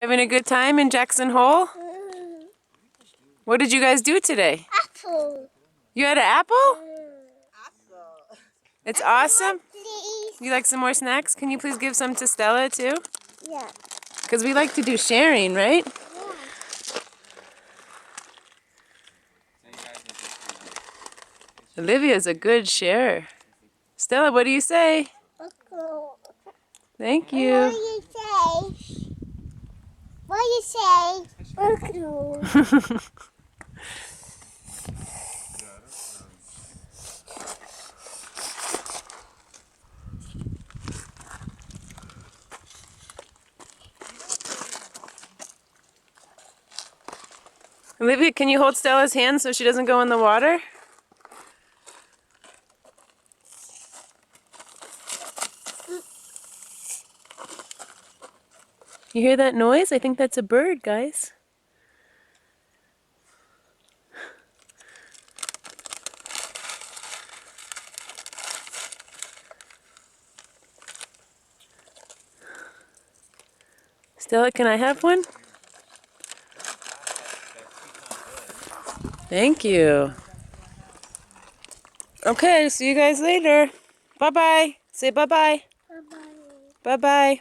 Having a good time in Jackson Hole? What did you guys do today? Apple. You had an apple? Apple. It's awesome. Please. You like some more snacks? Can you please give some to Stella too? Yeah. Because we like to do sharing, right? Yeah. Olivia's a good sharer. Stella, what do you say? Uncle. Thank What you. do you say? What do you say? Uncle. Olivia, can you hold Stella's hand so she doesn't go in the water? You hear that noise? I think that's a bird, guys. Stella, can I have one? Thank you. Okay, see you guys later. Bye-bye. Say bye-bye. Bye-bye. Bye-bye.